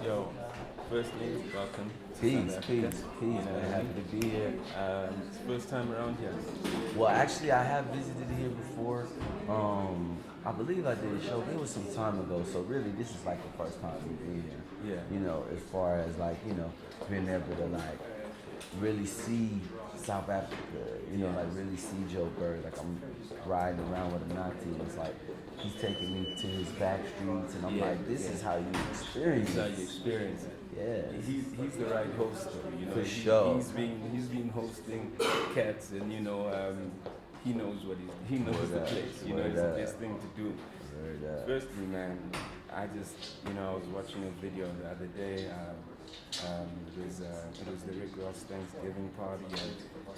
Yo, firstly, welcome to South Peace, Africa. peace, You peace, know man. what I Happy mean? to be here. It's first time around here. Well, actually, I have visited here before. I believe I did a show. It was some time ago, so really, this is like the first time we've been here. Yeah. As far as like being able to like really see South Africa. Like really see Joe Bird. Like I'm riding around with Anatii, and it's like he's taking me to his back streets, and I'm Yeah, like, this yeah. is how you experience. This is how you experience it. Yes, He's the right host, though. for sure. He's been hosting cats, and he knows he knows Word the up, place. word It's the up. best thing to do. Word up. Firstly, man, I just I was watching a video the other day. It was the Rick Ross Thanksgiving party,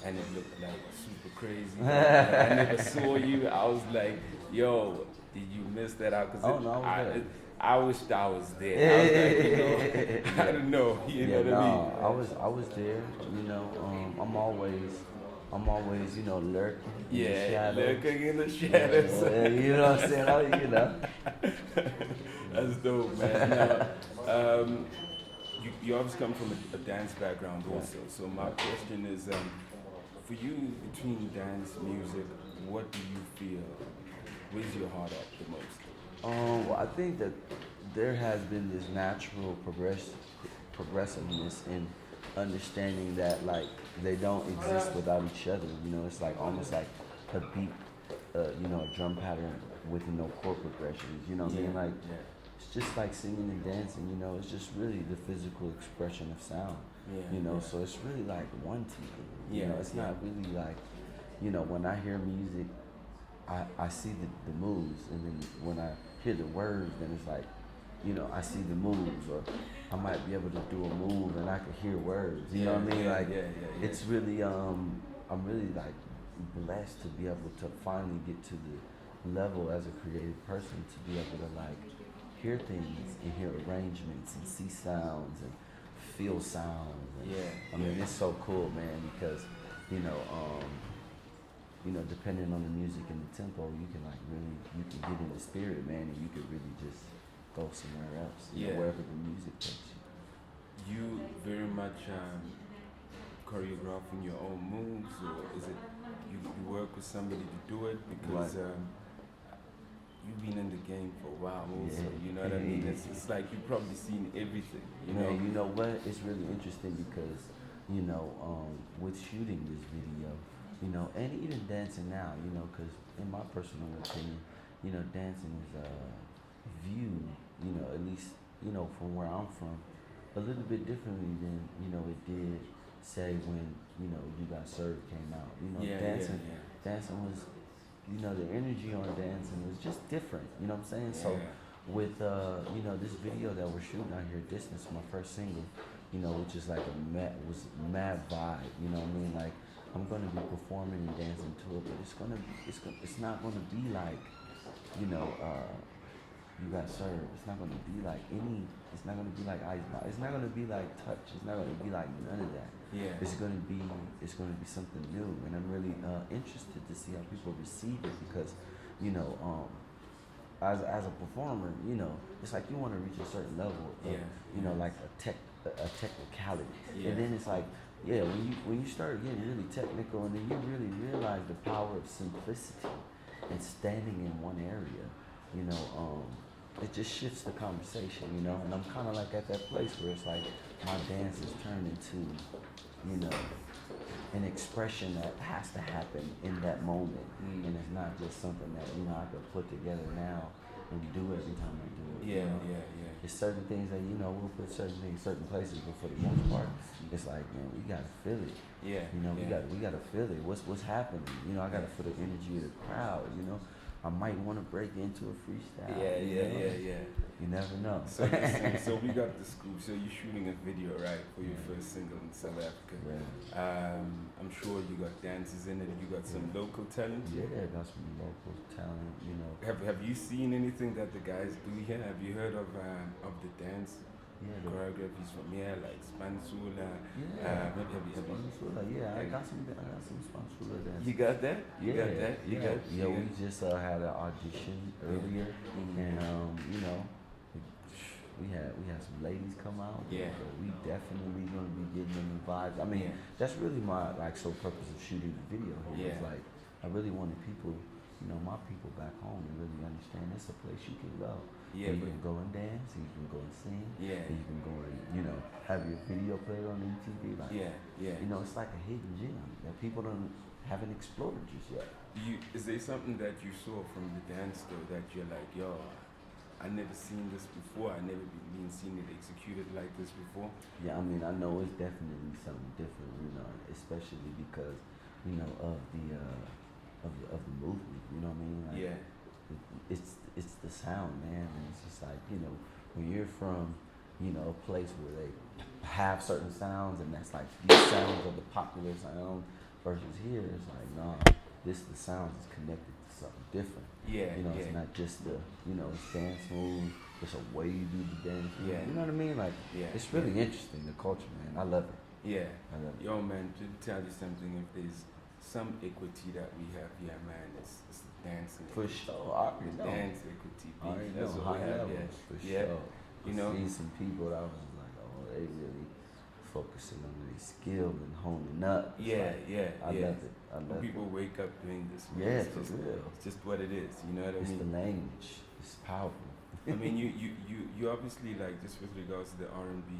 and it looked like super crazy. I never saw you. I was like, yo, did you miss that out? Because Oh no, I was there. I wished I was there. I was like, I don't know. You know what I mean? I was there. I'm always, lurking in the Yeah, shadows. lurking in the shadows. Yeah, you know what I'm saying? That's dope, man. Now, you obviously come from a dance background also. So my question is, for you, between dance, music, what do you feel? Where's your heart at the most? Well, I think that there has been this natural progressiveness in understanding that like they don't exist without each other. It's like almost like a beat, a drum pattern with no chord progressions. You know what I mean? Like yeah, it's just like singing and dancing. It's just really the physical expression of sound. yeah. So it's really like one to me. Yeah, It's yeah. not really like, when I hear music, I see the moves, and then when I hear the words, then it's like, I see the moves, or I might be able to do a move and I can hear words. You know what I mean? Yeah, Like, yeah. it's really, I'm really like blessed to be able to finally get to the level as a creative person to be able to like hear things and hear arrangements and see sounds and feel sounds. And, Yeah, I mean, it's so cool, man, because, you know, um, depending on the music and the tempo, you can like really, you can get in the spirit, man, and you could really just go somewhere else, Yeah. wherever the music takes you. You very much choreographing your own moves, or is it you work with somebody to do it? Because you've been in the game for a while also, you know what I mean? It's like you've probably seen everything, you know? Man, you know what? It's really interesting because, with shooting this video, and even dancing now, because in my personal opinion, dancing is viewed, at least, from where I'm from, a little bit differently than, it did, say, when, You Got Served came out. Yeah, Dancing, yeah. dancing was, the energy on dancing was just different, you know what I'm saying? So, Yeah. with this video that we're shooting out here, Distance, my first single, which is like was mad vibe, you know what I mean? Like I'm gonna be performing and dancing to it, but it's not gonna be like, You Got Served. It's not gonna be like it's not gonna be like Icebox. It's not gonna be like Touch. It's not gonna be like none of that. Yeah. It's gonna be something new, and I'm really interested to see how people receive it because, as a performer, it's like you want to reach a certain level of, like a technicality, Yeah. and then it's like, yeah, when you start getting really technical, and then you really realize the power of simplicity and standing in one area, it just shifts the conversation, and I'm kind of like at that place where it's like my dance is turned into, an expression that has to happen in that moment, and it's not just something that I could put together now and do every time I do it. Yeah. There's certain things that we'll put certain things certain places, but for the most part, it's like, man, we gotta feel it. Yeah. We gotta feel it. What's happening? I gotta feel the energy of the crowd. I might want to break into a freestyle. Yeah. You never know. So we got the scoop. So you're shooting a video, right, for your first single in South Africa. Yeah. I'm sure you got dances in it. You got some local talent. Yeah, I got some local talent. Have you seen anything that the guys do here? Have you heard of the dance choreographies from here, like Spansula? Yeah. Maybe have you? I got some Spansula dance. You got that? You got that? Yeah, we just had an audition earlier, and we had some ladies come out. Yeah. So we definitely gonna be getting them the vibes. I mean, Yeah. that's really my like sole purpose of shooting the video here. It's Yeah. like I really wanted people, my people back home to really understand it's a place you can go. Yeah, And you but can go and dance, and you can go and sing, yeah, and you can go and have your video played on MTV. Like yeah, yeah. it's like a hidden gem that people haven't explored just yet. Is there something that you saw from the dance though that you're like, yo, I never seen this before. I never been seen it executed like this before. Yeah, I mean, I know it's definitely something different, especially because, of the movement. You know what I mean? Like, Yeah. It's the sound, man, and it's just like when you're from, a place where they have certain sounds, and that's like these sounds are the popular sound, versus here it's like nah, the sound is connected to something different. Yeah. Yeah. It's not just it's dance move, it's a way you do the dance move. Yeah. You know what I mean? Like Yeah. it's really interesting, the culture, man. I love it. Yeah. I love it. Yo, man, to tell you something, if there's some equity that we have here, man, it's dancing. For sure, I already know. Dance equity. I already That's know. what we High have. levels, Yeah. for Yeah. sure. You know? I see some people that I was like, oh, they really focusing on their skill and honing up. It's Yeah, like, yeah, I yeah. love it. I love People it. wake up doing this. Man. Yeah, It's for just, real. it's just what it is. You know what I It's mean? the language. It's powerful. I mean, you obviously like just with regards to the R&B.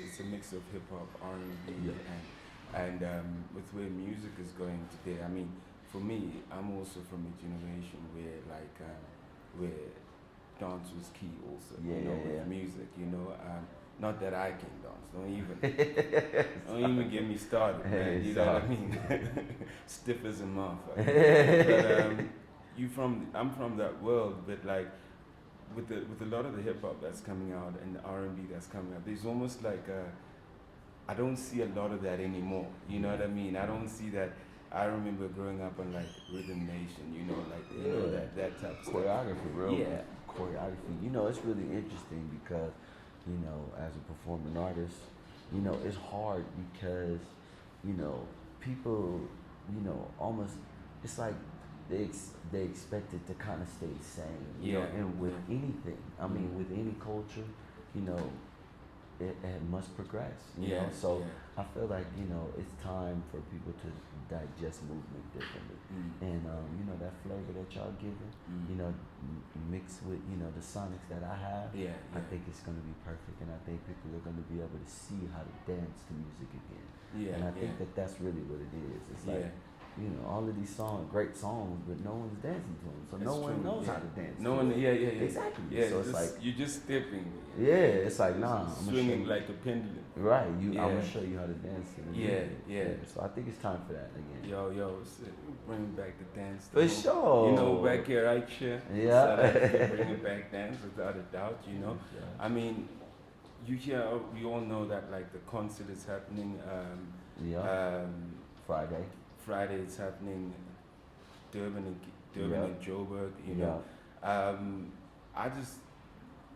It's a mix of hip hop, R&B, Yeah. and with where music is going today. I mean, for me, I'm also from a generation where where dance was key also. Yeah, with music. Not that I can dance. Don't even get me started, man. You know what I mean? Stiff as a motherfucker. But I'm from that world, but like with a lot of the hip hop that's coming out and the R&B that's coming out, there's almost like I don't see a lot of that anymore. You know what I mean? I don't see that. I remember growing up on like Rhythm Nation, that type of stuff. Choreography, real. Yeah. Choreography. It's really interesting because, as a performing artist, it's hard because, people, almost, it's like they expect it to kind of stay the same. And with anything, I mean, with any culture, it must progress. So I feel like it's time for people to digest movement differently, and that flavor that y'all giving, mixed with the sonics that I have. I think it's gonna be perfect, and I think people are gonna be able to see how to dance to music again. And I think that's really what it is. It's like all of these songs, great songs, but no one's dancing to them, so no one knows how to dance. No one, exactly. Yeah, so it's like you're just stepping. it's like nah, I'm swinging like a pendulum. Right, I'm gonna show you how to dance to the Yeah. So I think it's time for that again. Yo, bring back the dance. For sure. Back here, right here. Yeah. Bring it back, dance without a doubt. I mean, we all know that like the concert is happening. Friday it's happening. Durban and Joburg. I just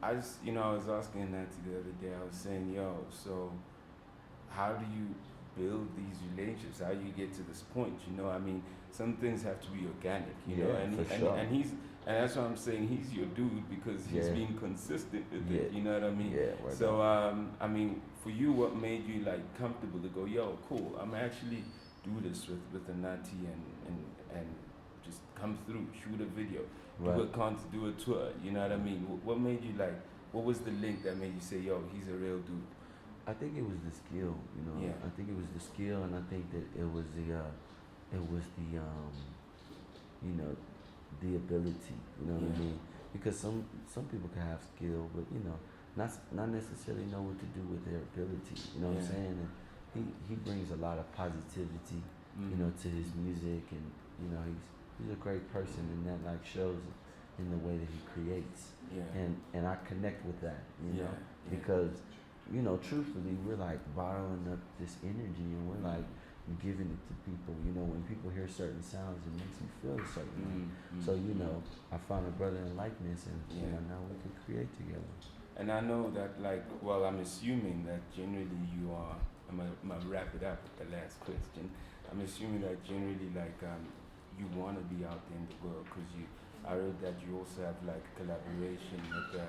I was asking Anatii the other day. I was saying, so how do you build these relationships? How do you get to this point? I mean, some things have to be organic. And that's why I'm saying he's your dude because he's been consistent with it. You know what I mean? Yeah. So I mean, for you, what made you like comfortable to go? Yo, cool. I'm actually do this with Anatii and just come through, shoot a video, do a tour. You know what I mean? What made you like? What was the link that made you say, yo, he's a real dude? I think it was the skill. I think it was the skill, and I think that it was the the ability. You know what I mean? Because some people can have skill, but not necessarily know what to do with their ability. You know what I'm saying? And he brings a lot of positivity, to his music, and he's a great person, and that like shows in the way that he creates. And I connect with that, because truthfully, we're like bottling up this energy, and we're like giving it to people. When people hear certain sounds, it makes them feel a certain way. So I found a brother in likeness, and now we can create together. And I know that I'm assuming that generally you are. I'm gonna wrap it up with the last question. I'm assuming that generally you want to be out there in the world because I heard that you also have like collaboration with the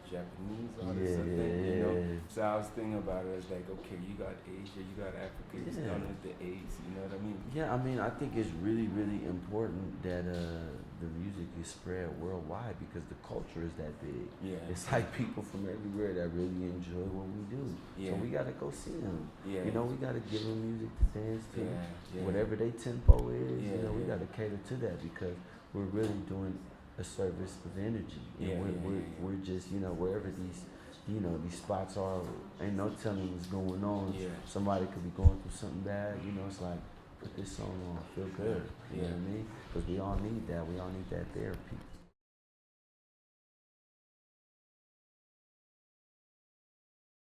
Japanese artists, I think, you know. Yeah, So I was thinking about it as like, okay, you got Asia, you got Africa, you yeah. done with the A's, you know what I mean? Yeah, I mean, I think it's really, really important that the music is spread worldwide because the culture is that big. Yeah. It's like people from everywhere that really enjoy what we do. Yeah. So we gotta go see them. Yeah. You know, we gotta give them music to dance to. Yeah. Yeah. Whatever their tempo is, Yeah, you know, we yeah. gotta cater to that because we're really doing a service of energy. And Yeah, we're just, you know, wherever these spots are, ain't no telling what's going on. Yeah. Somebody could be going through something bad, you know, it's like, put this song on, feel good. You know what I mean? Because we all need that. We all need that therapy.